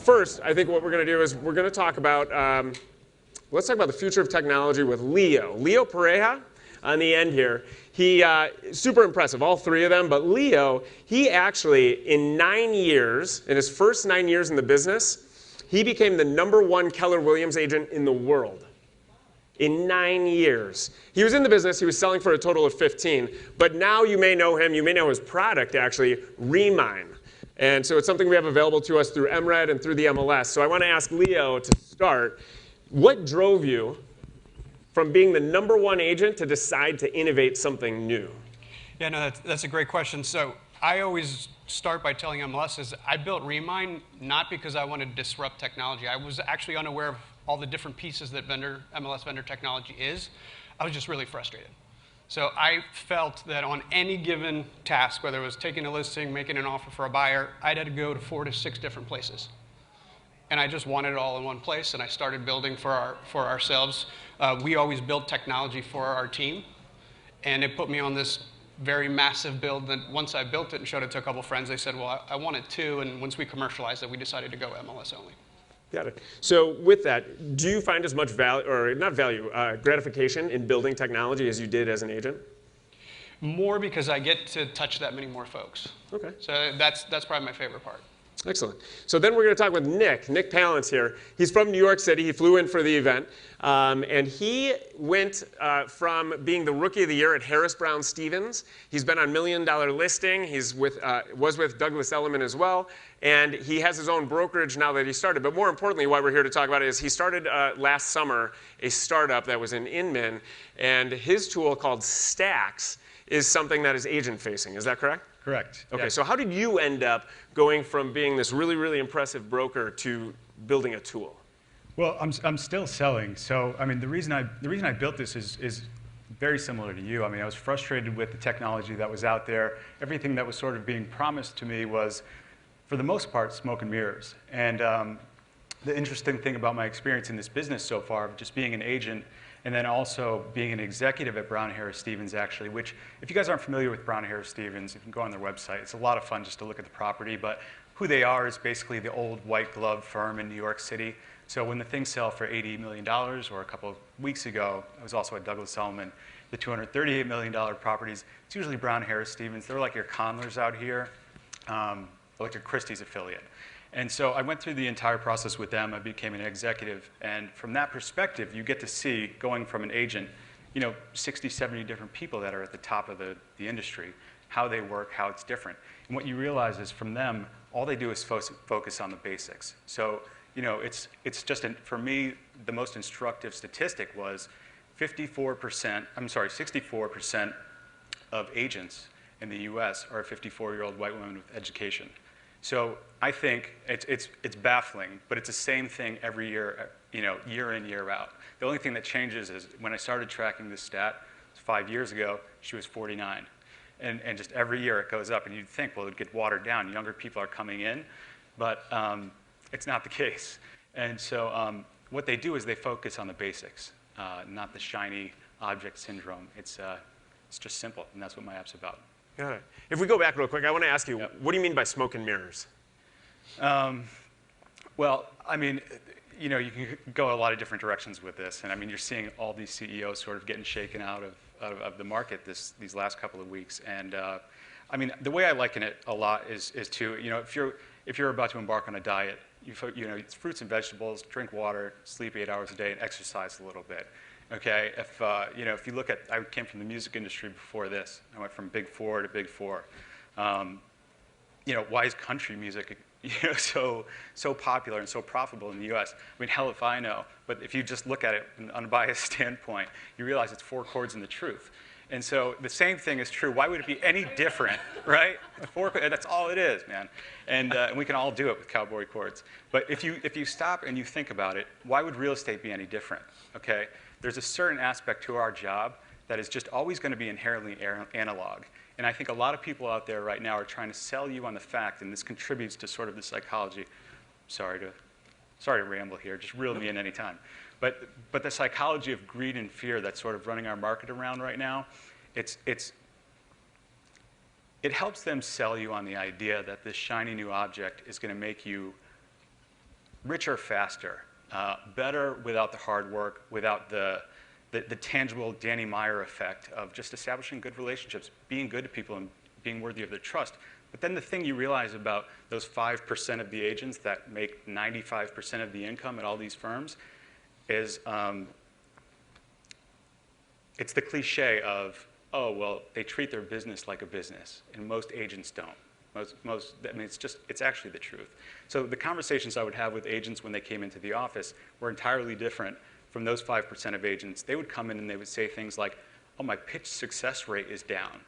first, I think what we're going to do is we're going to talk about, let's talk about the future of technology with Leo. Leo Pareja on the end here. He, super impressive, all three of them, but Leo, he actually, in 9 years, in his first 9 years in the business, he became the #1 Keller Williams agent in the world. In 9 years. He was in the business, he was selling for a total of 15, but now you may know him, you may know his product actually, Remine. And so it's something we have available to us through MRED and through the MLS. So I want to ask Leo to start, what drove you from being the #1 agent to decide to innovate something new? Yeah, no, that's a great question. So I always start by telling MLS is I built Remine not because I wanted to disrupt technology. I was actually unaware of all the different pieces that MLS vendor technology is. I was just really frustrated. So I felt that on any given task, whether it was taking a listing, making an offer for a buyer, I'd had to go to 4 to 6 different places. And I just wanted it all in one place, and I started building for ourselves. We always build technology for our team, and it put me on this very massive build that once I built it and showed it to a couple friends, they said, well, I want it too, and once we commercialized it, we decided to go MLS only. Got it. So with that, do you find as much value, or not value, gratification in building technology as you did as an agent? More because I get to touch that many more folks. Okay. So that's probably my favorite part. Excellent. So then we're going to talk with Nick Palance here. He's from New York City. He flew in for the event. And he went from being the Rookie of the Year at Harris Brown Stevens. He's been on $1 Million Listing. He's was with Douglas Elliman as well. And he has his own brokerage now that he started. But more importantly, why we're here to talk about it is he started last summer a startup that was in Inman. And his tool called Stacks is something that is agent-facing. Is that correct? Correct. Okay, yeah. so how did you end up going from being this really, really impressive broker to building a tool? Well, I'm still selling. So I mean, the reason I built this is very similar to you. I mean, I was frustrated with the technology that was out there. Everything that was sort of being promised to me was, for the most part, smoke and mirrors. And the interesting thing about my experience in this business so far, just being an agent, and then also being an executive at Brown Harris Stevens, actually, which, if you guys aren't familiar with Brown Harris Stevens, you can go on their website. It's a lot of fun just to look at the property. But who they are is basically the old white glove firm in New York City. So when the things sell for $80 million, or a couple of weeks ago, I was also at Douglas Elliman, the $238 million properties, it's usually Brown Harris Stevens. They're like your Conlers out here, like your Christie's affiliate. And so I went through the entire process with them. I became an executive. And from that perspective, you get to see, going from an agent, 60, 70 different people that are at the top of the industry, how they work, how it's different. And what you realize is from them, all they do is focus on the basics. So, it's just, for me, the most instructive statistic was 64% of agents in the US are 54-year-old white women with education. So I think it's baffling, but it's the same thing every year, year in, year out. The only thing that changes is when I started tracking this stat 5 years ago, she was 49. And just every year it goes up, and you'd think, well, it'd get watered down. Younger people are coming in, but it's not the case. And so what they do is they focus on the basics, not the shiny object syndrome. It's just simple, and that's what my app's about. Got it. If we go back real quick, I want to ask you, Yep. What do you mean by smoke and mirrors? Well, I mean, you can go a lot of different directions with this. And I mean, you're seeing all these CEOs sort of getting shaken out of the market these last couple of weeks. And I mean, the way I liken it a lot is to, if you're about to embark on a diet, it's fruits and vegetables, drink water, sleep 8 hours a day, and exercise a little bit. Okay, if you look at, I came from the music industry before this. I went from Big Four to Big Four. Why is country music so popular and so profitable in the U.S.? I mean, hell if I know. But if you just look at it from an unbiased standpoint, you realize it's 4 chords and the truth. And so the same thing is true. Why would it be any different, right? That's all it is, man. And we can all do it with cowboy chords. But if you stop and you think about it, why would real estate be any different? Okay, there's a certain aspect to our job that is just always going to be inherently analog. And I think a lot of people out there right now are trying to sell you on the fact, and this contributes to sort of the psychology. Sorry to ramble here. Just reel me in any time. But the psychology of greed and fear that's sort of running our market around right now, it helps them sell you on the idea that this shiny new object is going to make you richer faster, better without the hard work, without the tangible Danny Meyer effect of just establishing good relationships, being good to people and being worthy of their trust. But then the thing you realize about those 5% of the agents that make 95% of the income at all these firms is it's the cliche of, oh, well, they treat their business like a business, and most agents don't. I mean, it's actually the truth. So the conversations I would have with agents when they came into the office were entirely different from those 5% of agents. They would come in and they would say things like, oh, my pitch success rate is down,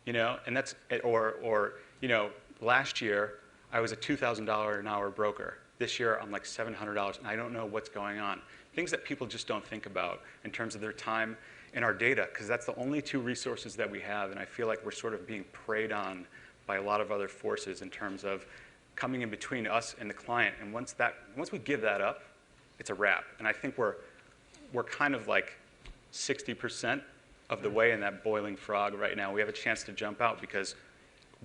you know, and that's, or you know, last year I was a $2,000 an hour broker. This year I'm like $700, and I don't know what's going on. Things that people just don't think about in terms of their time and our data, because that's the only two resources that we have, and I feel like we're sort of being preyed on by a lot of other forces in terms of coming in between us and the client. And once we give that up, it's a wrap. And I think we're kind of like 60% of the way in that boiling frog right now. We have a chance to jump out because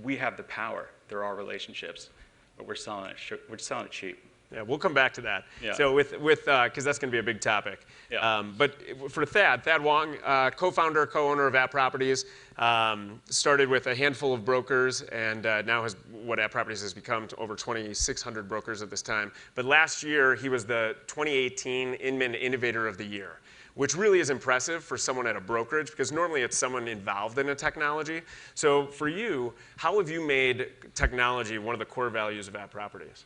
we have the power. There are relationships, but we're selling it cheap. Yeah, we'll come back to that. Yeah. So because that's going to be a big topic. Yeah. But for Thad Wong, co-founder, co-owner of App Properties, started with a handful of brokers, and now what App Properties has become to over 2,600 brokers at this time. But last year, he was the 2018 Inman Innovator of the Year, which really is impressive for someone at a brokerage, because normally it's someone involved in a technology. So for you, how have you made technology one of the core values of App Properties?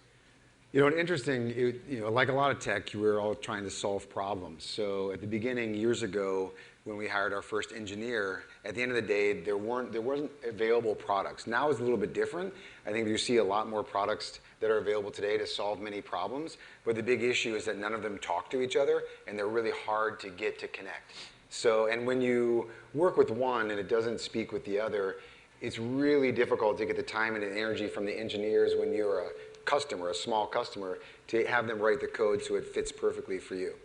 You know, interesting, like a lot of tech, we're all trying to solve problems. So at the beginning, years ago, when we hired our first engineer, at the end of the day, there wasn't available products. Now it's a little bit different. I think you see a lot more products that are available today to solve many problems. But the big issue is that none of them talk to each other, and they're really hard to get to connect. So, and when you work with one and it doesn't speak with the other, it's really difficult to get the time and the energy from the engineers when you're a customer, a small customer, to have them write the code so it fits perfectly for you.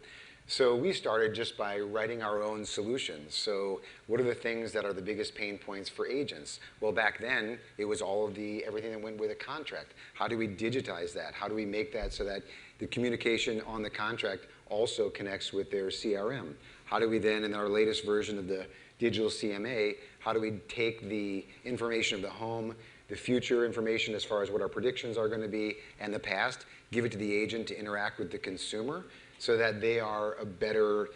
So we started just by writing our own solutions. So what are the things that are the biggest pain points for agents? Well, back then, it was all of everything that went with a contract. How do we digitize that? How do we make that so that the communication on the contract also connects with their CRM? How do we then, in our latest version of the digital CMA, how do we take the information of the home, the future information as far as what our predictions are going to be, and the past, give it to the agent to interact with the consumer so that they are a better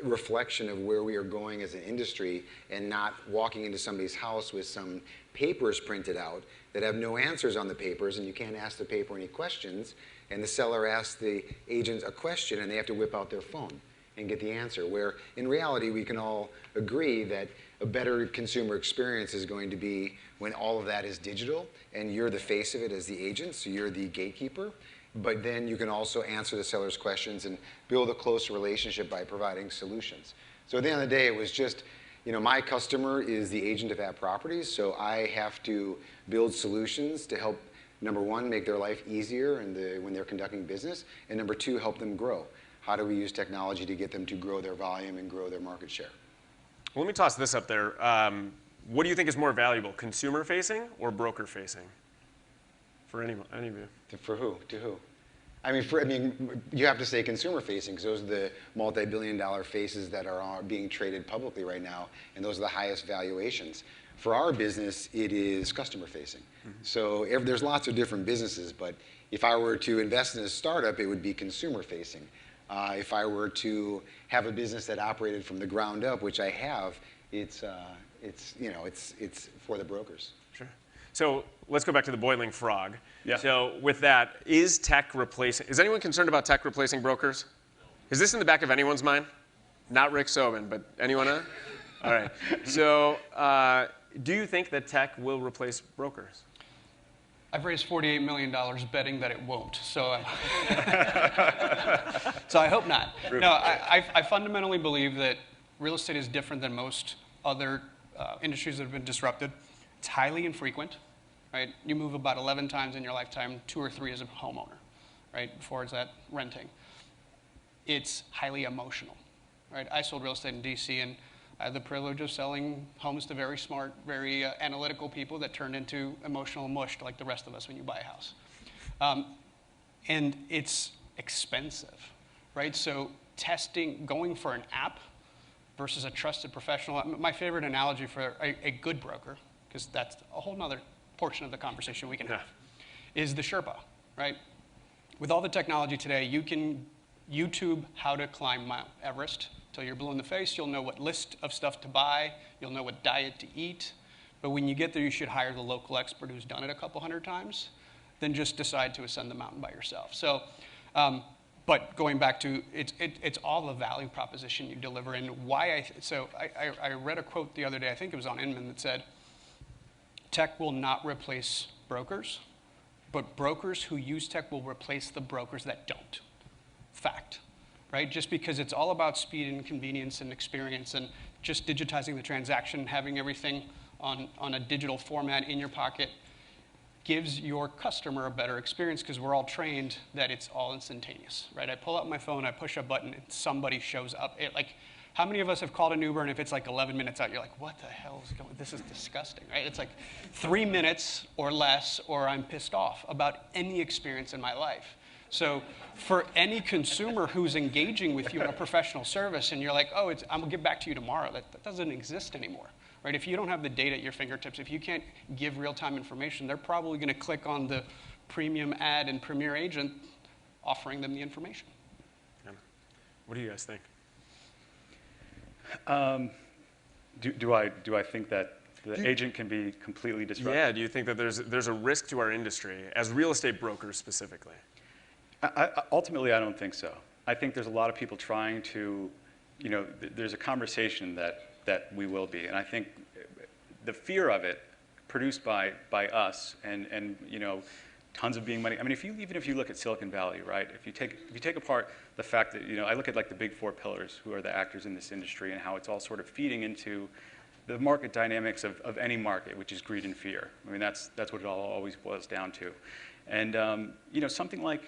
reflection of where we are going as an industry, and not walking into somebody's house with some papers printed out that have no answers on the papers, and you can't ask the paper any questions, and the seller asks the agent a question and they have to whip out their phone and get the answer, where in reality we can all agree that a better consumer experience is going to be when all of that is digital and you're the face of it as the agent, so you're the gatekeeper. But then you can also answer the seller's questions and build a closer relationship by providing solutions. So at the end of the day, it was just, my customer is the agent of App Properties, so I have to build solutions to help, number one, make their life easier when they're conducting business, and number two, help them grow. How do we use technology to get them to grow their volume and grow their market share? Well, let me toss this up there. What do you think is more valuable, consumer-facing or broker-facing? For any of you. For who? To who? I mean, you have to say consumer-facing, because those are the multi-billion-dollar faces that are being traded publicly right now, and those are the highest valuations. For our business, it is customer-facing. Mm-hmm. So there's lots of different businesses, but if I were to invest in a startup, it would be consumer-facing. If I were to have a business that operated from the ground up, which I have, it's for the brokers. Sure. So let's go back to the boiling frog. Yeah. So with that, is anyone concerned about tech replacing brokers? Is this in the back of anyone's mind? Not Rick Sobin, but anyone else? All right. So do you think that tech will replace brokers? I've raised $48 million betting that it won't, so so I hope not. No, I fundamentally believe that real estate is different than most other industries that have been disrupted. It's highly infrequent, right? You move about 11 times in your lifetime, 2 or 3 as a homeowner, right? Before it's that renting. It's highly emotional, right? I sold real estate in DC, and I had the privilege of selling homes to very smart, very analytical people that turned into emotional mush like the rest of us when you buy a house. And it's expensive, right? So testing, going for an app versus a trusted professional. My favorite analogy for a good broker, because that's a whole nother portion of the conversation we can have, is the Sherpa, right? With all the technology today, you can YouTube how to climb Mount Everest till you're blue in the face. You'll know what list of stuff to buy. You'll know what diet to eat. But when you get there, you should hire the local expert who's done it a couple hundred times, then just decide to ascend the mountain by yourself. So, but going back to, it's all the value proposition you deliver and why I read a quote the other day, I think it was on Inman, that said, tech will not replace brokers, but brokers who use tech will replace the brokers that don't. Fact, right? Just because it's all about speed and convenience and experience and just digitizing the transaction, having everything on a digital format in your pocket gives your customer a better experience because we're all trained that it's all instantaneous, right? I pull out my phone, I push a button, and somebody shows up. How many of us have called an Uber and if it's like 11 minutes out, you're like, what the hell is going on? This is disgusting, right? It's like 3 minutes or less or I'm pissed off about any experience in my life. So for any consumer who's engaging with you in a professional service and you're like, oh, I'm gonna get back to you tomorrow, that doesn't exist anymore, right? If you don't have the data at your fingertips, if you can't give real-time information, they're probably gonna click on the premium ad and Premier Agent offering them the information. Yeah. What do you guys think? Do I think that the agent can be completely disruptive? Yeah, do you think that there's a risk to our industry as real estate brokers specifically? Ultimately, I don't think so. I think there's a lot of people trying to, there's a conversation that we will be, and I think the fear of it, produced by us, and tons of being money. I mean, even if you look at Silicon Valley, right? If you take apart the fact that I look at like the big four pillars, who are the actors in this industry, and how it's all sort of feeding into the market dynamics of any market, which is greed and fear. I mean, that's what it all always boils down to. And something like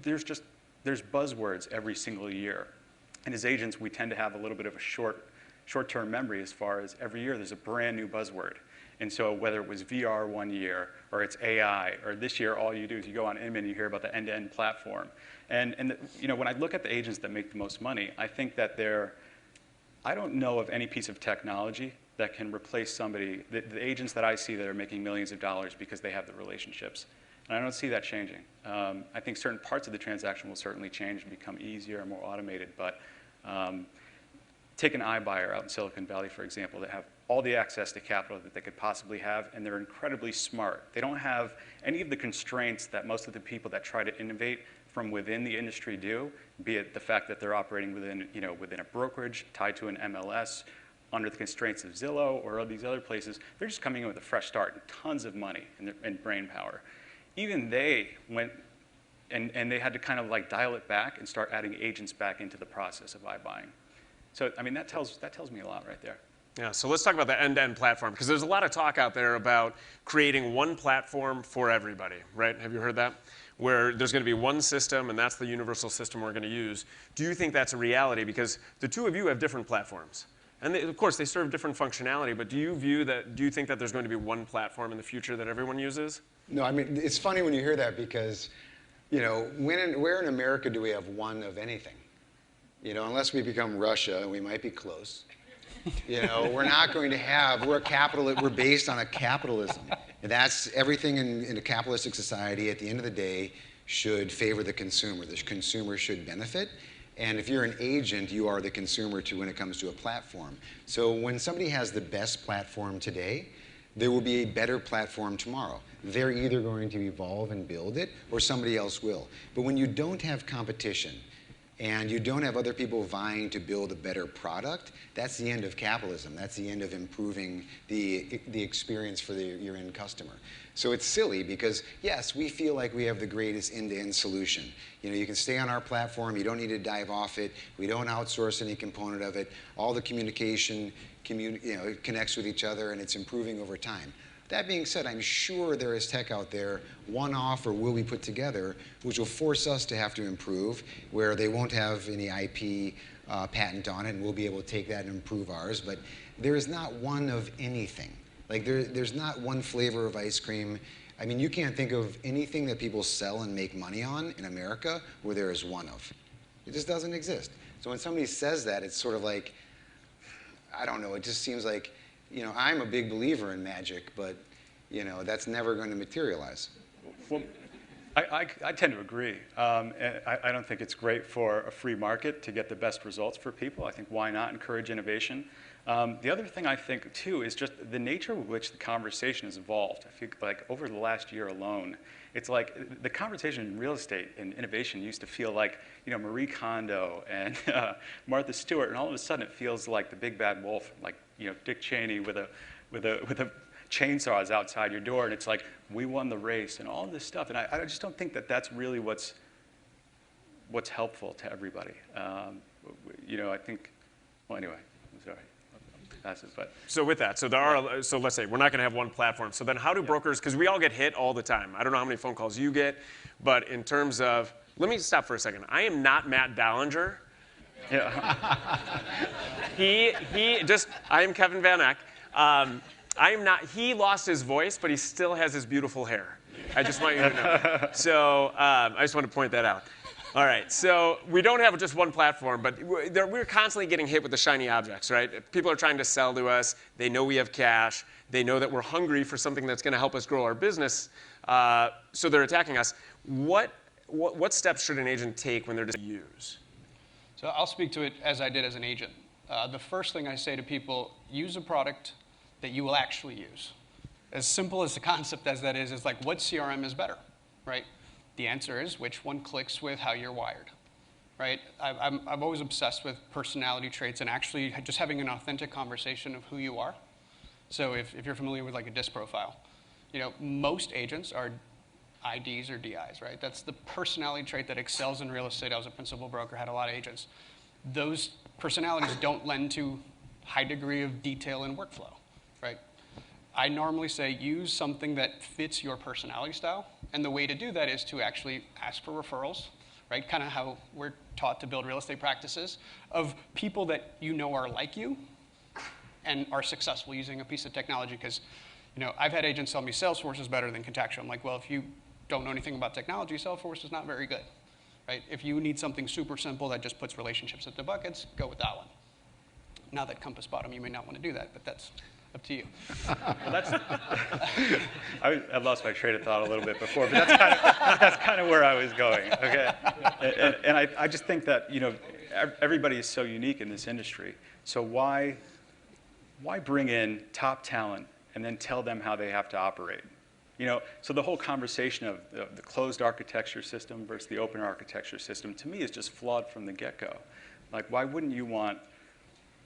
there's buzzwords every single year, and as agents, we tend to have a little bit of a short-term memory as far as every year there's a brand new buzzword. And so whether it was VR one year, or it's AI, or this year all you do is you go on Inman and you hear about the end-to-end platform. And when I look at the agents that make the most money, I think that I don't know of any piece of technology that can replace somebody, the agents that I see that are making millions of dollars because they have the relationships. And I don't see that changing. I think certain parts of the transaction will certainly change and become easier and more automated, but take an iBuyer out in Silicon Valley, for example, that have all the access to capital that they could possibly have, and they're incredibly smart. They don't have any of the constraints that most of the people that try to innovate from within the industry do, be it the fact that they're operating within a brokerage tied to an MLS, under the constraints of Zillow or these other places. They're just coming in with a fresh start and tons of money and brain power. Even they went and they had to kind of like dial it back and start adding agents back into the process of iBuying. So I mean, that tells me a lot right there. Yeah, so let's talk about the end-to-end platform, because there's a lot of talk out there about creating one platform for everybody, right? Have you heard that? Where there's going to be one system, and that's the universal system we're going to use. Do you think that's a reality? Because the two of you have different platforms. And of course, they serve different functionality, but do you think that there's going to be one platform in the future that everyone uses? No, I mean, it's funny when you hear that because, where in America do we have one of anything? Unless we become Russia, and we might be close. We're not going to have, we're based on a capitalism. And that's everything in a capitalistic society at the end of the day should favor the consumer. The consumer should benefit. And if you're an agent, you are the consumer when it comes to a platform. So when somebody has the best platform today, there will be a better platform tomorrow. They're either going to evolve and build it, or somebody else will. But when you don't have competition, and you don't have other people vying to build a better product, that's the end of capitalism. That's the end of improving the experience for your end customer. So it's silly because, yes, we feel like we have the greatest end-to-end solution. You can stay on our platform. You don't need to dive off it. We don't outsource any component of it. All the communication it connects with each other, and it's improving over time. That being said, I'm sure there is tech out there, one-off or will be put together, which will force us to have to improve, where they won't have any IP patent on it, and we'll be able to take that and improve ours. But there is not one of anything. Like there's not one flavor of ice cream. I mean, you can't think of anything that people sell and make money on in America where there is one of. It just doesn't exist. So when somebody says that, it's sort of like, I don't know, it just seems like, I'm a big believer in magic, but, that's never going to materialize. Well, I tend to agree. And I don't think it's great for a free market to get the best results for people. I think why not encourage innovation? The other thing I think, too, is just the nature with which the conversation has evolved. I feel like over the last year alone, it's like the conversation in real estate and innovation used to feel like, Marie Kondo and Martha Stewart, and all of a sudden it feels like the big bad wolf, like, Dick Cheney with a chainsaws outside your door, and it's like, we won the race and all this stuff. And I just don't think that that's really what's helpful to everybody. I think, well, anyway, I'm sorry. But. So with that, so let's say we're not going to have one platform. So then how do brokers, because we all get hit all the time. I don't know how many phone calls you get, but in terms of, let me stop for a second. I am not Matt Dallinger. Yeah. I am Kevin Van Eck. I am not, he lost his voice, but he still has his beautiful hair. I just want you to know. So I just want to point that out. All right, so we don't have just one platform, but we're constantly getting hit with the shiny objects, right? People are trying to sell to us. They know we have cash. They know that we're hungry for something that's going to help us grow our business. So they're attacking us. What steps should an agent take when they're just use? So I'll speak to it as I did as an agent. The first thing I say to people, use a product that you will actually use. As simple as the concept as that is like, what CRM is better, right? The answer is which one clicks with how you're wired, right? I'm always obsessed with personality traits and actually just having an authentic conversation of who you are. So if you're familiar with like a DISC profile, most agents are IDs or DIs, right? That's the personality trait that excels in real estate. I was a principal broker, had a lot of agents. Those personalities don't lend to high degree of detail and workflow, right? I normally say use something that fits your personality style, and the way to do that is to actually ask for referrals, right? Kind of how we're taught to build real estate practices of people that are like you and are successful using a piece of technology. Because I've had agents tell me Salesforce is better than Contactual. I'm like, well, if you don't know anything about technology, Salesforce is not very good, right? If you need something super simple that just puts relationships into buckets, go with that one. Now that Compass Bottom, you may not want to do that, but that's up to you. Well, I lost my train of thought a little bit before, but that's kind of where I was going. Okay, and I just think that everybody is so unique in this industry. So why bring in top talent and then tell them how they have to operate? So the whole conversation of the closed architecture system versus the open architecture system to me is just flawed from the get-go. Like, why wouldn't you want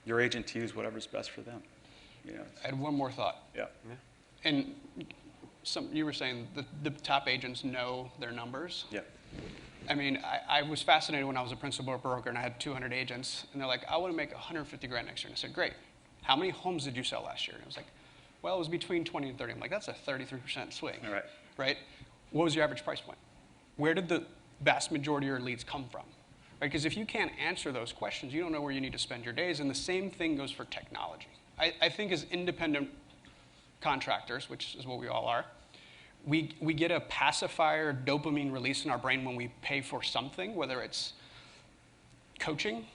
your agent to use whatever's best for them? I had one more thought. Yeah. And you were saying the top agents know their numbers. Yeah. I mean, I was fascinated when I was a principal broker and I had 200 agents, and they're like, I want to make 150 grand next year. And I said, great. How many homes did you sell last year? And I was like, well, it was between 20 and 30. I'm like, that's a 33% swing. All right. Right? What was your average price point? Where did the vast majority of your leads come from? Right? Because if you can't answer those questions, you don't know where you need to spend your days. And the same thing goes for technology. I think as independent contractors, which is what we all are, we get a pacifier dopamine release in our brain when we pay for something, whether it's coaching,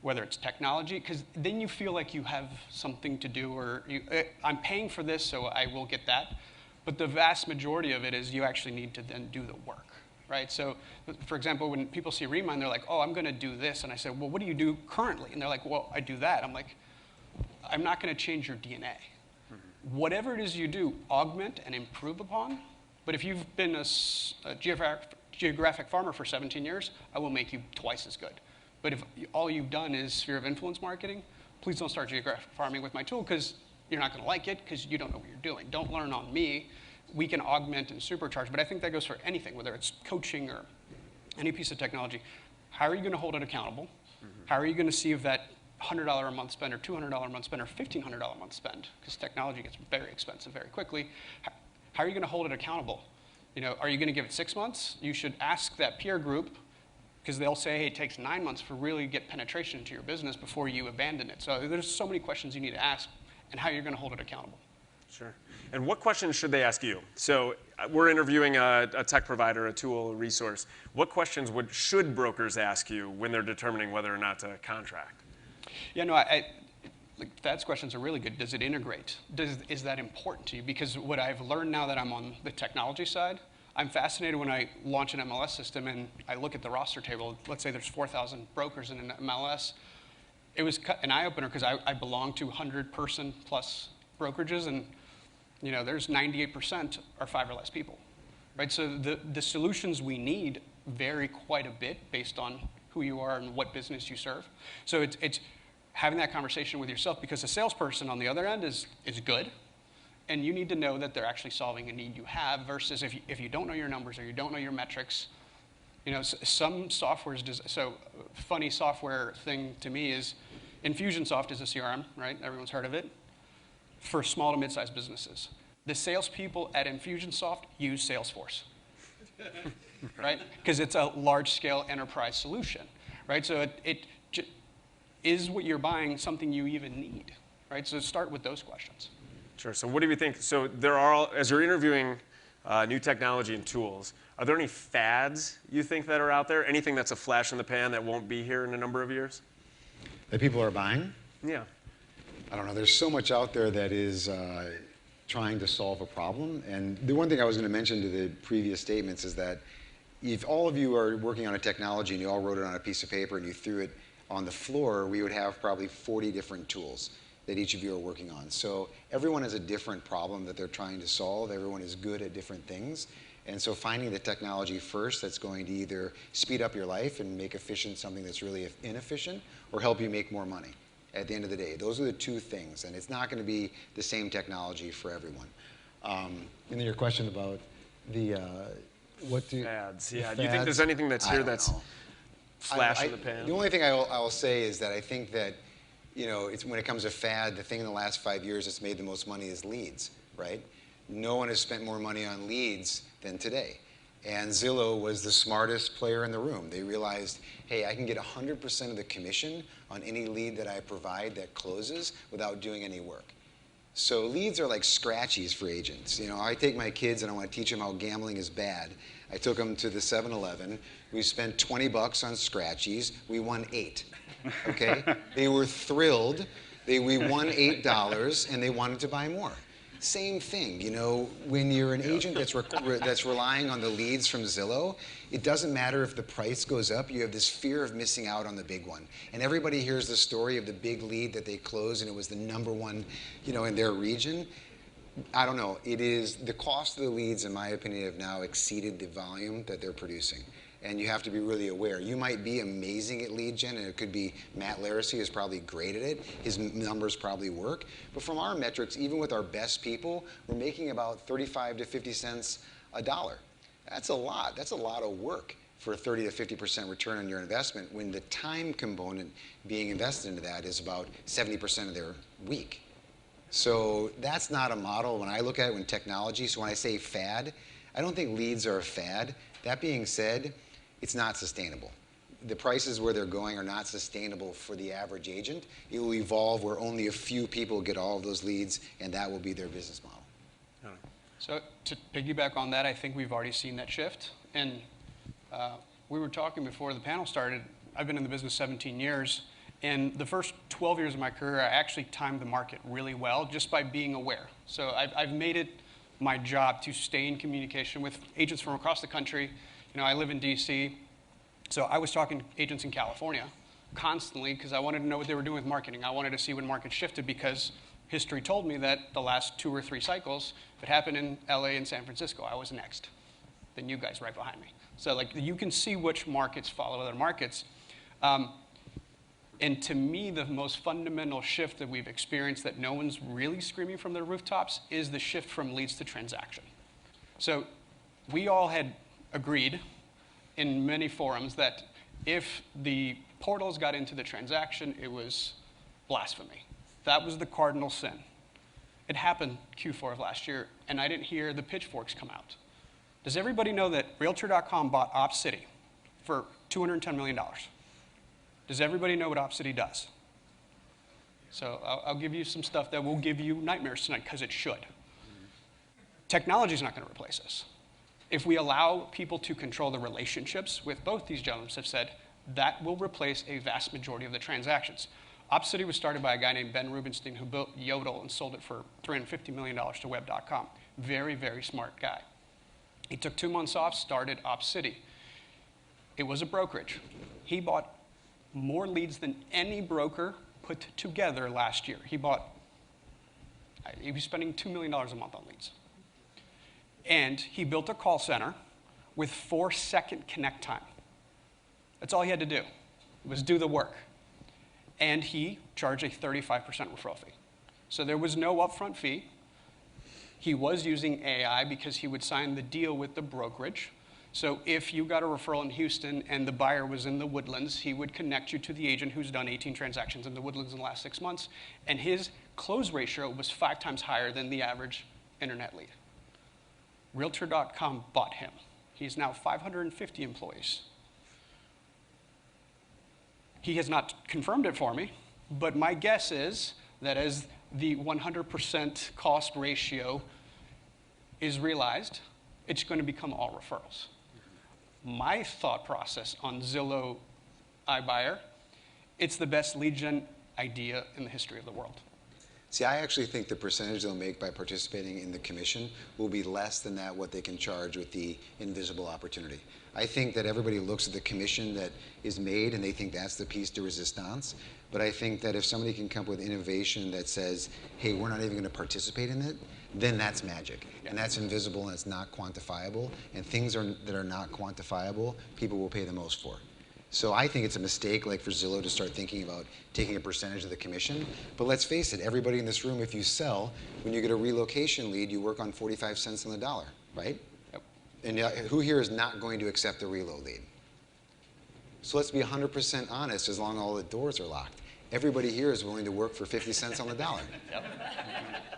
whether it's technology, because then you feel like you have something to do, or I'm paying for this, so I will get that. But the vast majority of it is you actually need to then do the work, right? So, for example, when people see Remind, they're like, oh, I'm going to do this. And I said, well, what do you do currently? And they're like, well, I do that. I'm like, I'm not going to change your DNA. Mm-hmm. Whatever it is you do, augment and improve upon. But if you've been a geographic farmer for 17 years, I will make you twice as good. But if all you've done is sphere of influence marketing, please don't start geographic farming with my tool, because you're not going to like it because you don't know what you're doing. Don't learn on me. We can augment and supercharge, but I think that goes for anything, whether it's coaching or any piece of technology. How are you going to hold it accountable? Mm-hmm. How are you going to see if that $100 a month spend or $200 a month spend or $1,500 a month spend, because technology gets very expensive very quickly. How are you going to hold it accountable? Are you going to give it 6 months? You should ask that peer group, because they'll say, hey, it takes 9 months to really get penetration into your business before you abandon it. So there's so many questions you need to ask, and how you're going to hold it accountable. Sure. And what questions should they ask you? So we're interviewing a tech provider, a tool, a resource. What questions should brokers ask you when they're determining whether or not to contract? Yeah, no, like Thad's questions are really good. Does it integrate? Is that important to you? Because what I've learned now that I'm on the technology side, I'm fascinated when I launch an MLS system and I look at the roster table. Let's say there's 4,000 brokers in an MLS. It was an eye-opener because I belong to 100-person plus brokerages, and there's 98% are 5 or less people, right? So the solutions we need vary quite a bit based on who you are and what business you serve. So it's having that conversation with yourself, because a salesperson on the other end is good, and you need to know that they're actually solving a need you have, versus if you don't know your numbers or you don't know your metrics. Some softwares, so funny software thing to me is Infusionsoft is a CRM, right? Everyone's heard of it, for small to mid-sized businesses. The salespeople at Infusionsoft use Salesforce, right? Because it's a large-scale enterprise solution, right? So is what you're buying something you even need, right? So start with those questions. Sure. So what do you think? So as you're interviewing new technology and tools, are there any fads you think that are out there? Anything that's a flash in the pan that won't be here in a number of years? That people are buying? Yeah. I don't know. There's so much out there that is trying to solve a problem. And the one thing I was going to mention to the previous statements is that if all of you are working on a technology and you all wrote it on a piece of paper and you threw it on the floor, we would have probably 40 different tools that each of you are working on. So everyone has a different problem that they're trying to solve. Everyone is good at different things. And so finding the technology first that's going to either speed up your life and make efficient something that's really inefficient, or help you make more money at the end of the day. Those are the two things. And it's not going to be the same technology for everyone. And then your question about the fads. Yeah. Do you think there's anything that's here that's flash in the pan? The only thing I'll say is that I think that when it comes to fad, the thing in the last 5 years that's made the most money is leads, right? No one has spent more money on leads than today. And Zillow was the smartest player in the room. They realized, hey, I can get 100% of the commission on any lead that I provide that closes without doing any work. So leads are like scratchies for agents. I take my kids and I want to teach them how gambling is bad. I took them to the 7-Eleven. We spent $20 on scratchies. We won 8. Okay? They were thrilled. We won $8 and they wanted to buy more. Same thing, when you're an agent that's relying on the leads from Zillow, it doesn't matter if the price goes up. You have this fear of missing out on the big one. And everybody hears the story of the big lead that they closed and it was the #1, in their region. I don't know. It is the cost of the leads, in my opinion, have now exceeded the volume that they're producing. And you have to be really aware. You might be amazing at lead gen, and it could be Matt Laracy is probably great at it. His numbers probably work. But from our metrics, even with our best people, we're making about 35 to 50 cents a dollar. That's a lot. That's a lot of work for a 30 to 50% return on your investment, when the time component being invested into that is about 70% of their week. So that's not a model when I look at it when technology. So when I say fad, I don't think leads are a fad. That being said, it's not sustainable. The prices where they're going are not sustainable for the average agent. It will evolve where only a few people get all of those leads, and that will be their business model. So to piggyback on that, I think we've already seen that shift. And we were talking before the panel started. I've been in the business 17 years. And the first 12 years of my career, I actually timed the market really well just by being aware. So I've made it my job to stay in communication with agents from across the country. I live in DC, so I was talking to agents in California constantly because I wanted to know what they were doing with marketing. I wanted to see when markets shifted, because history told me that the last 2 or 3 cycles, if it happened in LA and San Francisco, I was next. Then you guys right behind me. So you can see which markets follow other markets. And to me, the most fundamental shift that we've experienced that no one's really screaming from the rooftops is the shift from leads to transaction. So we all had agreed in many forums that if the portals got into the transaction, it was blasphemy. That was the cardinal sin. It happened Q4 of last year, and I didn't hear the pitchforks come out. Does everybody know that realtor.com bought OpCity for $210 million? Does everybody know what OpCity does? So I'll give you some stuff that will give you nightmares tonight, because it should. Technology is not going to replace us. If we allow people to control the relationships, with both these gentlemen have said, that will replace a vast majority of the transactions. OpCity was started by a guy named Ben Rubenstein who built Yodel and sold it for $350 million to web.com. Very, very smart guy. He took 2 months off, started OpCity. It was a brokerage. He bought more leads than any broker put together last year. He was spending $2 million a month on leads. And he built a call center with 4-second connect time. That's all he had to do, was do the work. And he charged a 35% referral fee. So there was no upfront fee. He was using AI because he would sign the deal with the brokerage. So if you got a referral in Houston and the buyer was in the Woodlands, he would connect you to the agent who's done 18 transactions in the Woodlands in the last 6 months. And his close ratio was 5 times higher than the average internet lead. Realtor.com bought him. He's now 550 employees. He has not confirmed it for me, but my guess is that as the 100% cost ratio is realized, it's going to become all referrals. My thought process on Zillow iBuyer, it's the best lead gen idea in the history of the world. See, I actually think the percentage they'll make by participating in the commission will be less than that what they can charge with the invisible opportunity. I think that everybody looks at the commission that is made and they think that's the piece de resistance. But I think that if somebody can come up with innovation that says, hey, we're not even going to participate in it, then that's magic. And that's invisible and it's not quantifiable. And things that are not quantifiable, people will pay the most for. So I think it's a mistake, like for Zillow, to start thinking about taking a percentage of the commission. But let's face it, everybody in this room, if you sell, when you get a relocation lead, you work on 45 cents on the dollar, right? Yep. And who here is not going to accept a reload lead? So let's be 100% honest, as long as all the doors are locked. Everybody here is willing to work for 50 cents on the dollar. Yep.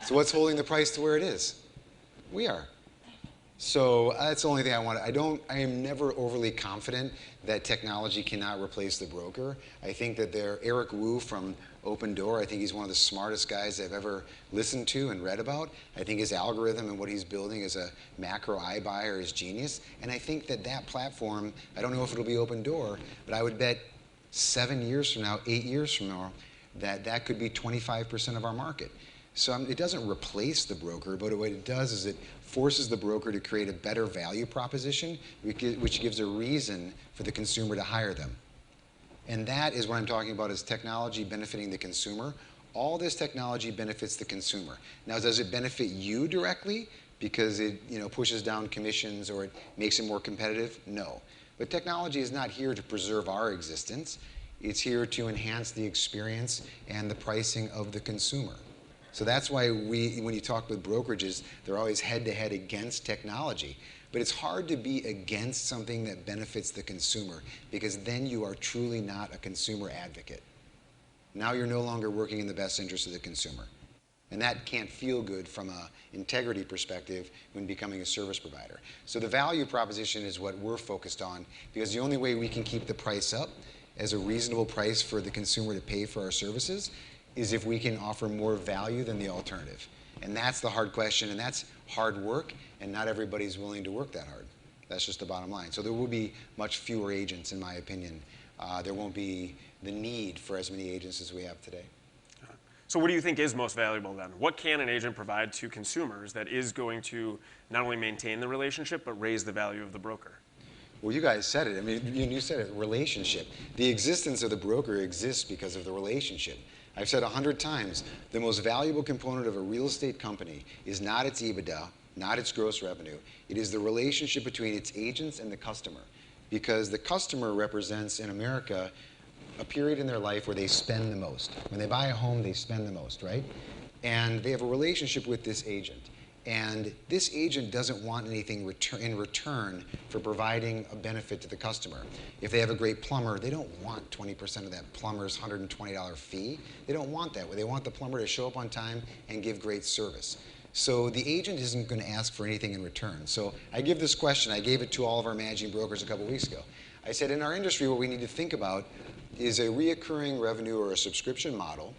So what's holding the price to where it is? We are. So that's the only thing I want. I am never overly confident that technology cannot replace the broker. I think that Eric Wu from Open Door, I think he's one of the smartest guys I've ever listened to and read about. I think his algorithm and what he's building as a macro iBuyer is genius. And I think that that platform, I don't know if it'll be Open Door, but I would bet 7 years from now, 8 years from now, that could be 25% of our market. So it doesn't replace the broker, but what it does is it forces the broker to create a better value proposition, which gives a reason for the consumer to hire them. And that is what I'm talking about, is technology benefiting the consumer. All this technology benefits the consumer. Now, does it benefit you directly because it pushes down commissions or it makes it more competitive? No. But technology is not here to preserve our existence. It's here to enhance the experience and the pricing of the consumer. So that's why when you talk with brokerages, they're always head-to-head against technology. But it's hard to be against something that benefits the consumer, because then you are truly not a consumer advocate. Now you're no longer working in the best interest of the consumer. And that can't feel good from an integrity perspective when becoming a service provider. So the value proposition is what we're focused on, because the only way we can keep the price up as a reasonable price for the consumer to pay for our services is if we can offer more value than the alternative. And that's the hard question, and that's hard work, and not everybody's willing to work that hard. That's just the bottom line. So there will be much fewer agents, in my opinion. There won't be the need for as many agents as we have today. So what do you think is most valuable then? What can an agent provide to consumers that is going to not only maintain the relationship, but raise the value of the broker? Well, you guys said it. I mean, you said it, relationship. The existence of the broker exists because of the relationship. I've said 100 times, the most valuable component of a real estate company is not its EBITDA, not its gross revenue. It is the relationship between its agents and the customer. Because the customer represents, in America, a period in their life where they spend the most. When they buy a home, they spend the most, right? And they have a relationship with this agent. And this agent doesn't want anything in return for providing a benefit to the customer. If they have a great plumber, they don't want 20% of that plumber's $120 fee. They don't want that. They want the plumber to show up on time and give great service. So the agent isn't going to ask for anything in return. So I give this question. I gave it to all of our managing brokers a couple weeks ago. I said, in our industry, what we need to think about is a reoccurring revenue or a subscription model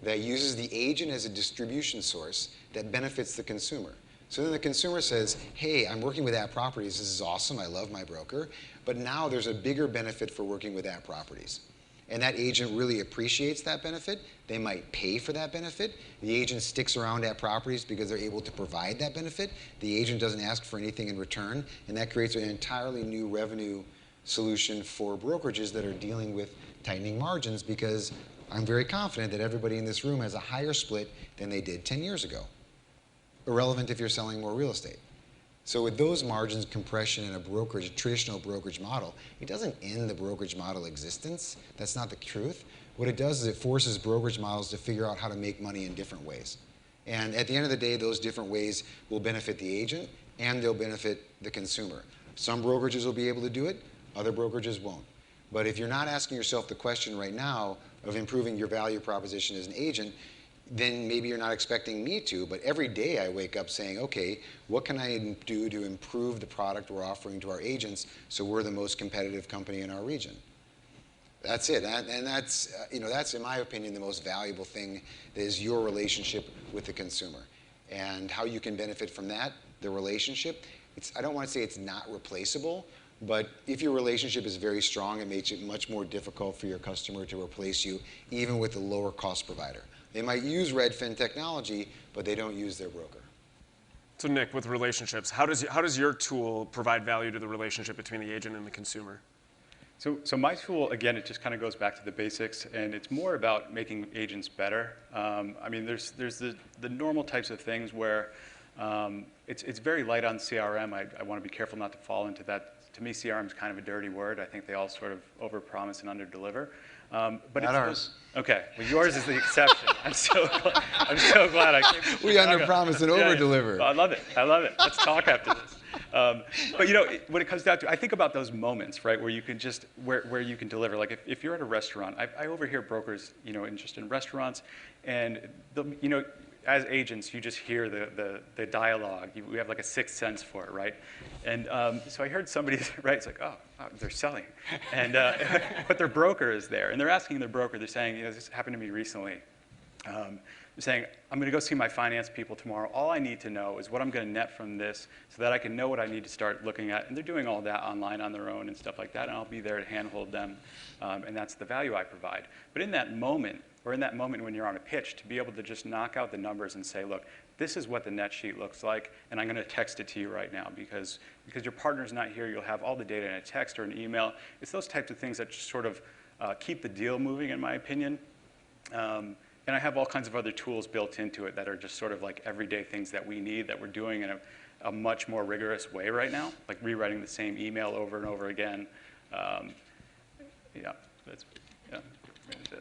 that uses the agent as a distribution source that benefits the consumer. So then the consumer says, hey, I'm working with App Properties. This is awesome. I love my broker. But now there's a bigger benefit for working with App Properties. And that agent really appreciates that benefit. They might pay for that benefit. The agent sticks around at properties because they're able to provide that benefit. The agent doesn't ask for anything in return, and that creates an entirely new revenue solution for brokerages that are dealing with tightening margins, because I'm very confident that everybody in this room has a higher split than they did 10 years ago. Irrelevant if you're selling more real estate. So with those margins, compression in a brokerage, a traditional brokerage model, it doesn't end the brokerage model existence. That's not the truth. What it does is it forces brokerage models to figure out how to make money in different ways. And at the end of the day, those different ways will benefit the agent and they'll benefit the consumer. Some brokerages will be able to do it, other brokerages won't. But if you're not asking yourself the question right now of improving your value proposition as an agent, then maybe you're not expecting me to, but every day I wake up saying, okay, what can I do to improve the product we're offering to our agents so we're the most competitive company in our region? That's it, and that's, that's, in my opinion, the most valuable thing is your relationship with the consumer. And how you can benefit from that, the relationship. I don't want to say it's not replaceable, but if your relationship is very strong, it makes it much more difficult for your customer to replace you, even with a lower cost provider. They might use Redfin technology, but they don't use their broker. So Nick, with relationships, how does your tool provide value to the relationship between the agent and the consumer? So my tool, again, it just kind of goes back to the basics, and it's more about making agents better. I mean, there's the normal types of things where it's very light on CRM. I want to be careful not to fall into that. To me, CRM is kind of a dirty word. I think they all sort of overpromise and underdeliver. But Not ours. Okay, well, yours is the exception. I'm so glad I came. We underpromise and overdeliver. I love it. I love it. Let's talk after this. But when it comes down to, I think about those moments, right, where you can just where you can deliver. Like if you're at a restaurant, I overhear brokers, just in restaurants, and as agents, you just hear the dialogue. We have like a sixth sense for it, right? And so I heard somebody, right, it's like, oh, they're selling. And, but their broker is there. And they're asking their broker, they're saying, this happened to me recently. They're saying, I'm going to go see my finance people tomorrow. All I need to know is what I'm going to net from this so that I can know what I need to start looking at. And they're doing all that online on their own and stuff like that. And I'll be there to handhold them. And that's the value I provide. But in that moment, or in that moment when you're on a pitch, to be able to just knock out the numbers and say, look, this is what the net sheet looks like, and I'm going to text it to you right now because your partner's not here. You'll have all the data in a text or an email. It's those types of things that just sort of keep the deal moving, in my opinion. And I have all kinds of other tools built into it that are just sort of like everyday things that we need that we're doing in a much more rigorous way right now, like rewriting the same email over and over again. That's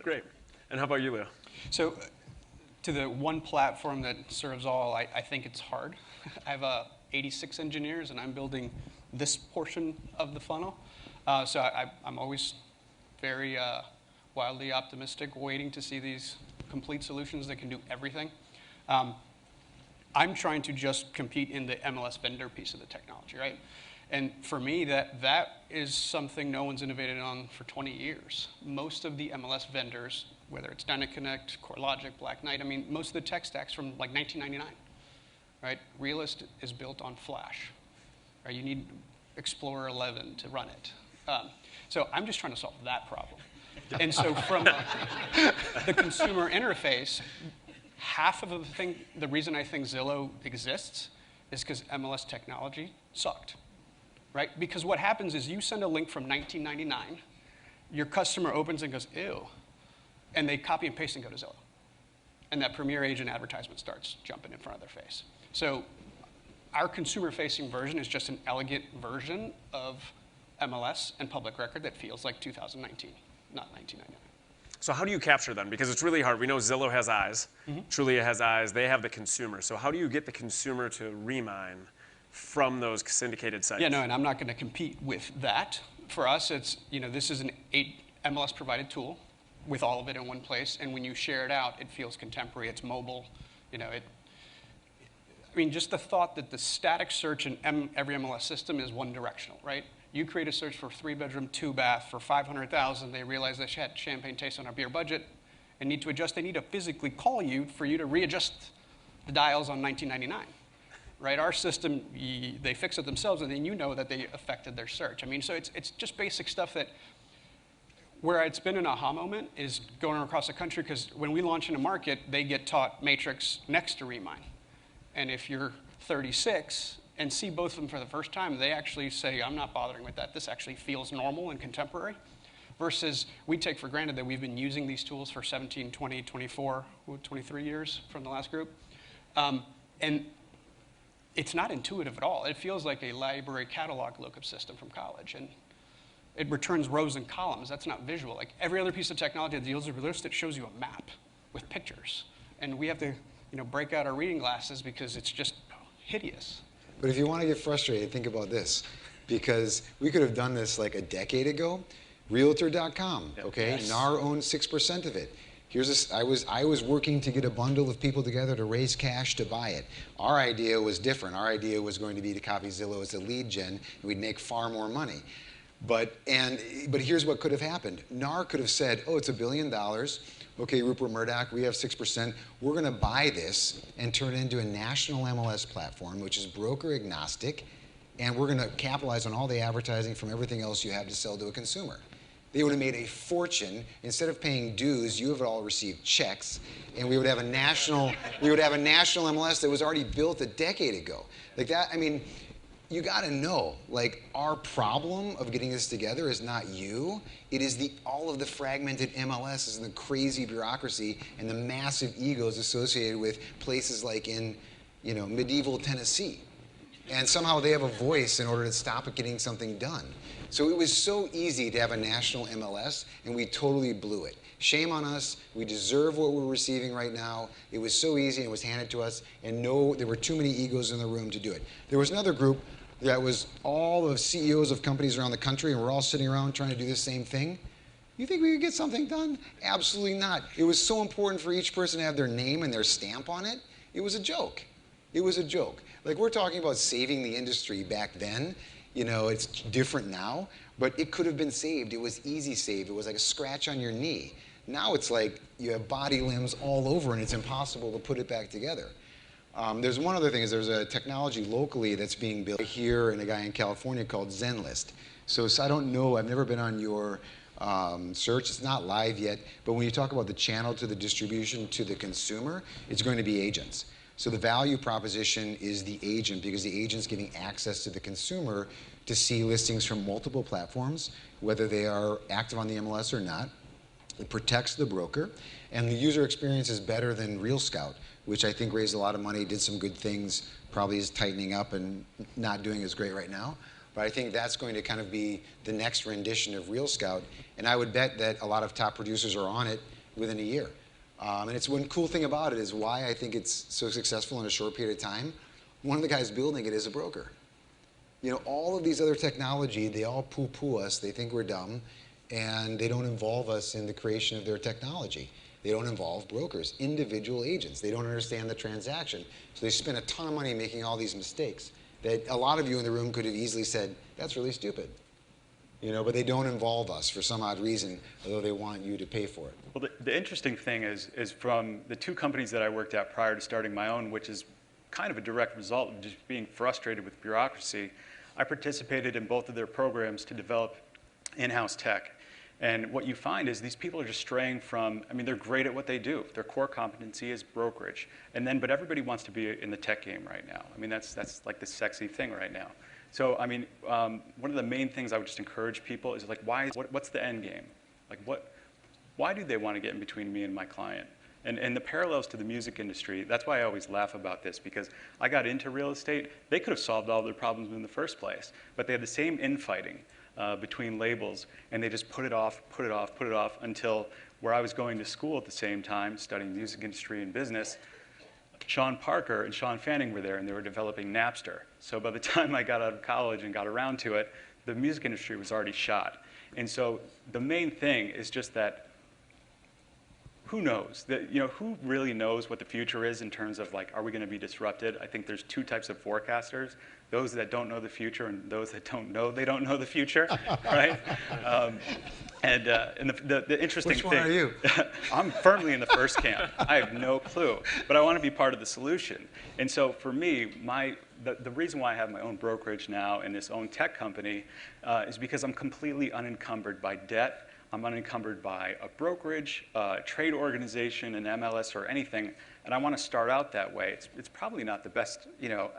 Great. And how about you, Leo? So to the one platform that serves all, I think it's hard. I have 86 engineers, and I'm building this portion of the funnel. So I'm always very wildly optimistic, waiting to see these complete solutions that can do everything. I'm trying to just compete in the MLS vendor piece of the technology, right? And for me, that is something no one's innovated on for 20 years. Most of the MLS vendors, whether it's DynaConnect, CoreLogic, Black Knight, I mean, most of the tech stacks from like 1999, right? Realist is built on Flash, right? You need Explorer 11 to run it. So I'm just trying to solve that problem. And so from the consumer interface, half of the reason I think Zillow exists is because MLS technology sucked, right? Because what happens is you send a link from 1999, your customer opens and goes, ew, and they copy and paste and go to Zillow. And that Premier Agent advertisement starts jumping in front of their face. So our consumer-facing version is just an elegant version of MLS and public record that feels like 2019, not 1999. So how do you capture them? Because it's really hard. We know Zillow has eyes. Trulia has eyes. They have the consumer. So how do you get the consumer to remine from those syndicated sites? Yeah, no, and I'm not going to compete with that. For us, it's, this is an MLS-provided tool with all of it in one place, and when you share it out, it feels contemporary, it's mobile, I mean, just the thought that the static search in every MLS system is one directional, right? You create a search for 3-bedroom, 2-bath for $500,000, they realize they had champagne taste on a beer budget and need to adjust. They need to physically call you for you to readjust the dials on 1999. right? Our system, they fix it themselves, and then you know that they affected their search. I mean, so it's just basic stuff that, where it's been an aha moment is going across the country, because when we launch in a market, they get taught Matrix next to Remind. And if you're 36 and see both of them for the first time, they actually say, I'm not bothering with that. This actually feels normal and contemporary. Versus we take for granted that we've been using these tools for 17, 20, 24, 23 years from the last group. And it's not intuitive at all. It feels like a library catalog lookup system from college. And it returns rows and columns. That's not visual. Like every other piece of technology that deals with real estate shows you a map with pictures. And we have to break out our reading glasses because it's just hideous. But if you want to get frustrated, think about this. Because we could have done this like a decade ago. Realtor.com, okay? Yes. NAR owns 6% of it. I was working to get a bundle of people together to raise cash to buy it. Our idea was different. Our idea was going to be to copy Zillow as a lead gen, and we'd make far more money. But here's what could have happened. NAR could have said, oh, it's $1 billion. Okay, Rupert Murdoch, we have 6%. We're going to buy this and turn it into a national MLS platform, which is broker agnostic, and we're going to capitalize on all the advertising from everything else you have to sell to a consumer. They would have made a fortune. Instead of paying dues, you have all received checks, and we would have a national MLS that was already built a decade ago. Like that, I mean, you got to know, like, our problem of getting this together is not you. It is all of the fragmented MLSs and the crazy bureaucracy and the massive egos associated with places like in, medieval Tennessee. And somehow they have a voice in order to stop it getting something done. So it was so easy to have a national MLS, and we totally blew it. Shame on us. We deserve what we're receiving right now. It was so easy, and it was handed to us, and no, there were too many egos in the room to do it. There was another group that was all of CEOs of companies around the country, and we're all sitting around trying to do the same thing. You think we could get something done? Absolutely not. It was so important for each person to have their name and their stamp on it. It was a joke. It was a joke. Like, we're talking about saving the industry back then. It's different now, but it could have been saved. It was easy saved. It was like a scratch on your knee. Now it's like you have body limbs all over, and it's impossible to put it back together. There's one other thing, is there's a technology locally that's being built here and a guy in California called ZenList. So I don't know, I've never been on your search. It's not live yet, but when you talk about the channel to the distribution to the consumer, it's going to be agents. So the value proposition is the agent, because the agent's giving access to the consumer to see listings from multiple platforms, whether they are active on the MLS or not. It protects the broker, and the user experience is better than Real Scout, which I think raised a lot of money, did some good things, probably is tightening up and not doing as great right now. But I think that's going to kind of be the next rendition of Real Scout, and I would bet that a lot of top producers are on it within a year. And it's one cool thing about it is why I think it's so successful in a short period of time. One of the guys building it is a broker. All of these other technology, they all poo-poo us. They think we're dumb, and they don't involve us in the creation of their technology. They don't involve brokers, individual agents. They don't understand the transaction. So they spend a ton of money making all these mistakes that a lot of you in the room could have easily said, that's really stupid. But they don't involve us for some odd reason, although they want you to pay for it. Well, the interesting thing is from the two companies that I worked at prior to starting my own, which is kind of a direct result of just being frustrated with bureaucracy, I participated in both of their programs to develop in-house tech. And what you find is these people are just straying from, they're great at what they do. Their core competency is brokerage. But everybody wants to be in the tech game right now. That's like the sexy thing right now. So, one of the main things I would just encourage people is like, what's the end game? Like, why do they want to get in between me and my client? And the parallels to the music industry, that's why I always laugh about this, because I got into real estate. They could have solved all their problems in the first place, but they had the same infighting between labels, and they just put it off until where I was going to school at the same time, studying music industry and business. Sean Parker and Sean Fanning were there, and they were developing Napster. So by the time I got out of college and got around to it, the music industry was already shot. And so the main thing is just that who knows? Who really knows what the future is in terms of like, are we going to be disrupted? I think there's two types of forecasters: those that don't know the future and those that don't know they don't know the future, right? And the interesting Which thing. one are you? I'm firmly in the first camp. I have no clue, but I want to be part of the solution. And so for me, the reason why I have my own brokerage now and this own tech company is because I'm completely unencumbered by debt. I'm unencumbered by a brokerage, trade organization, an MLS, or anything, and I want to start out that way. It's probably not the best,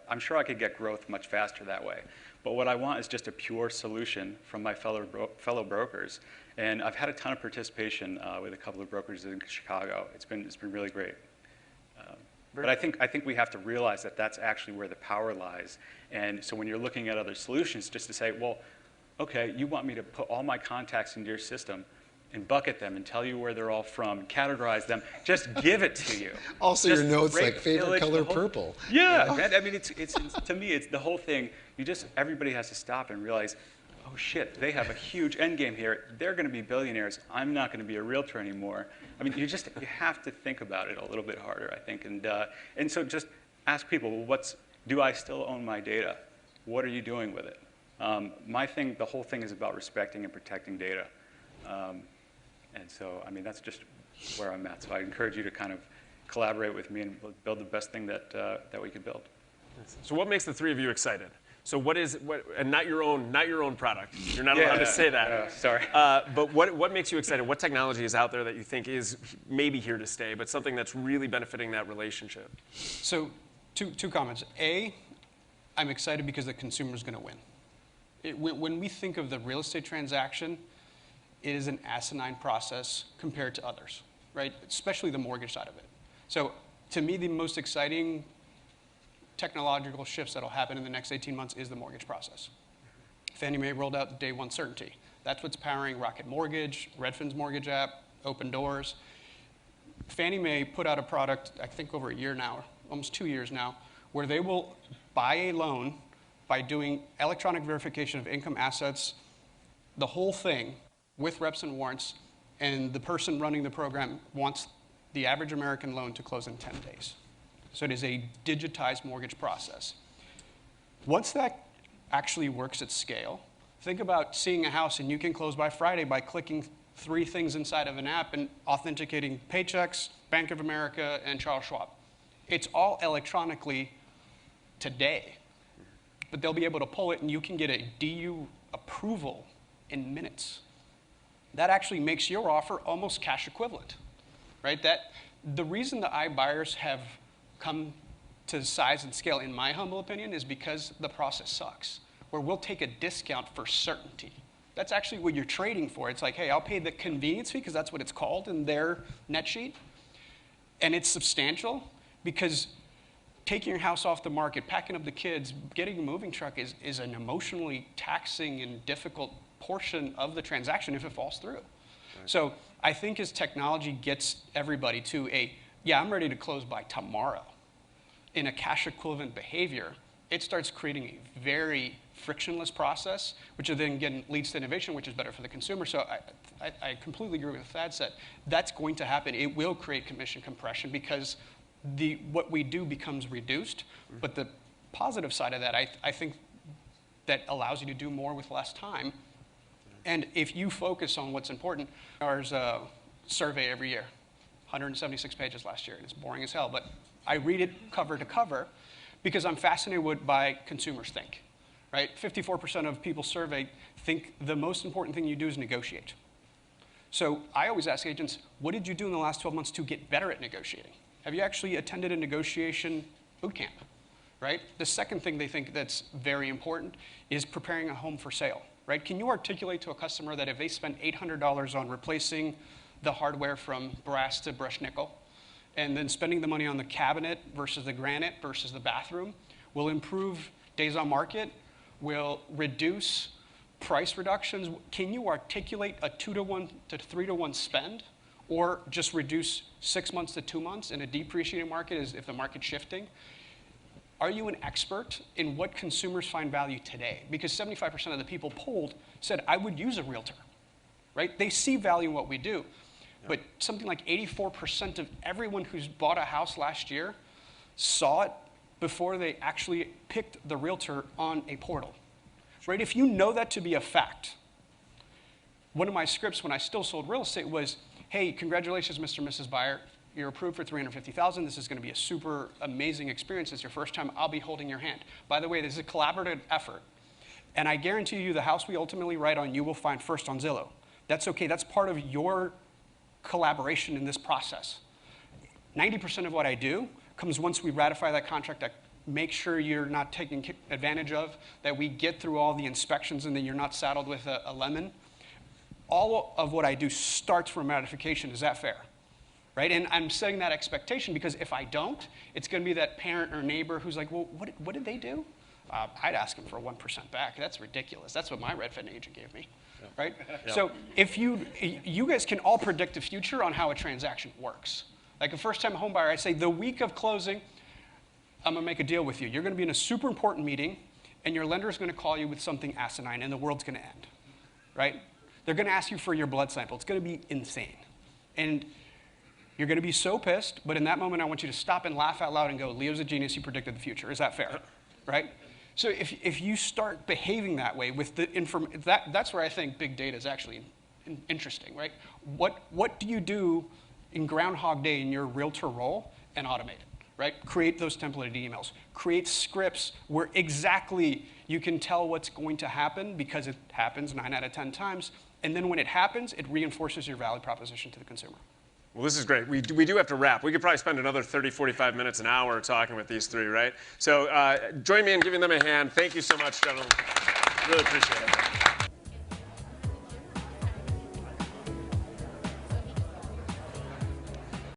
I'm sure I could get growth much faster that way. But what I want is just a pure solution from my fellow brokers. And I've had a ton of participation with a couple of brokers in Chicago. It's been really great. But I think we have to realize that that's actually where the power lies. And so when you're looking at other solutions, just to say, well, okay, you want me to put all my contacts into your system and bucket them and tell you where they're all from, categorize them, just give it to you. Also, Just your notes rate, like favorite pillage, color the whole- purple. Yeah, I mean, it's to me, it's the whole thing. Everybody has to stop and realize, oh shit, they have a huge end game here. They're going to be billionaires. I'm not going to be a realtor anymore. I mean, you have to think about it a little bit harder, I think. And so just ask people, well, do I still own my data? What are you doing with it? The whole thing is about respecting and protecting data. And so, I mean, that's just where I'm at. So I encourage you to kind of collaborate with me and build the best thing that we could build. So what makes the three of you excited? So and not your own product. You're not allowed to say that. Sorry. But what makes you excited? What technology is out there that you think is maybe here to stay, but something that's really benefiting that relationship? So two comments. A, I'm excited because the consumer's going to win. When we think of the real estate transaction, it is an asinine process compared to others, right? Especially the mortgage side of it. So to me, the most exciting technological shifts that'll happen in the next 18 months is the mortgage process. Fannie Mae rolled out the day one certainty. That's what's powering Rocket Mortgage, Redfin's mortgage app, Open Doors. Fannie Mae put out a product, I think over a year now, almost 2 years now, where they will buy a loan by doing electronic verification of income, assets, the whole thing with reps and warrants, and the person running the program wants the average American loan to close in 10 days. So it is a digitized mortgage process. Once that actually works at scale, think about seeing a house and you can close by Friday by clicking 3 things inside of an app and authenticating Paychex, Bank of America, and Charles Schwab. It's all electronically today, but they'll be able to pull it and you can get a DU approval in minutes. That actually makes your offer almost cash equivalent, right? The reason the iBuyers have come to size and scale, in my humble opinion, is because the process sucks, where we'll take a discount for certainty. That's actually what you're trading for. It's like, hey, I'll pay the convenience fee, because that's what it's called in their net sheet, and it's substantial, because taking your house off the market, packing up the kids, getting a moving truck is an emotionally taxing and difficult portion of the transaction if it falls through. Right. So I think as technology gets everybody to I'm ready to close by tomorrow, in a cash equivalent behavior, it starts creating a very frictionless process, which then again leads to innovation, which is better for the consumer. So I completely agree with what Thad said. That's going to happen. It will create commission compression because what we do becomes reduced. But the positive side of that, I think that allows you to do more with less time. And if you focus on what's important, ours survey every year, 176 pages last year, and it's boring as hell, but I read it cover to cover because I'm fascinated by consumers think, right? 54% of people surveyed think the most important thing you do is negotiate. So I always ask agents, what did you do in the last 12 months to get better at negotiating? Have you actually attended a negotiation boot camp, right? The second thing they think that's very important is preparing a home for sale, right? Can you articulate to a customer that if they spend $800 on replacing the hardware from brass to brushed nickel, and then spending the money on the cabinet versus the granite versus the bathroom will improve days on market, will reduce price reductions? Can you articulate a 2-to-1 to 3-to-1 spend, or just reduce 6 months to 2 months in a depreciating market as if the market's shifting? Are you an expert in what consumers find value today? Because 75% of the people polled said, I would use a realtor, right? They see value in what we do. but something like 84% of everyone who's bought a house last year saw it before they actually picked the realtor on a portal. Right? If you know that to be a fact, one of my scripts when I still sold real estate was, hey, congratulations, Mr. and Mrs. Buyer. You're approved for $350,000. This is going to be a super amazing experience. It's your first time. I'll be holding your hand. By the way, this is a collaborative effort. And I guarantee you the house we ultimately write on, you will find first on Zillow. That's okay. That's part of your collaboration in this process. 90% of what I do comes once we ratify that contract. I make sure you're not taken advantage of, that we get through all the inspections and that you're not saddled with a lemon. All of what I do starts from ratification. Is that fair? Right? And I'm setting that expectation because if I don't, it's going to be that parent or neighbor who's like, well, what did they do? I'd ask them for 1% back. That's ridiculous. That's what my Redfin agent gave me. Yeah. Right? Yeah. So if you guys can all predict the future on how a transaction works. Like a first-time home buyer, I say the week of closing, I'm going to make a deal with you. You're going to be in a super important meeting, and your lender is going to call you with something asinine, and the world's going to end. Right? They're going to ask you for your blood sample. It's going to be insane. And you're going to be so pissed, but in that moment, I want you to stop and laugh out loud and go, Leo's a genius. He predicted the future. Is that fair? Right? So if you start behaving that way with the information, that's where I think big data is actually interesting, right? What do you do in Groundhog Day in your realtor role and automate it, right? Create those templated emails. Create scripts where exactly you can tell what's going to happen because it happens 9 out of 10 times. And then when it happens, it reinforces your value proposition to the consumer. Well, this is great. We do have to wrap. We could probably spend another 30, 45 minutes, an hour talking with these three, right? So join me in giving them a hand. Thank you so much, gentlemen. Really appreciate it.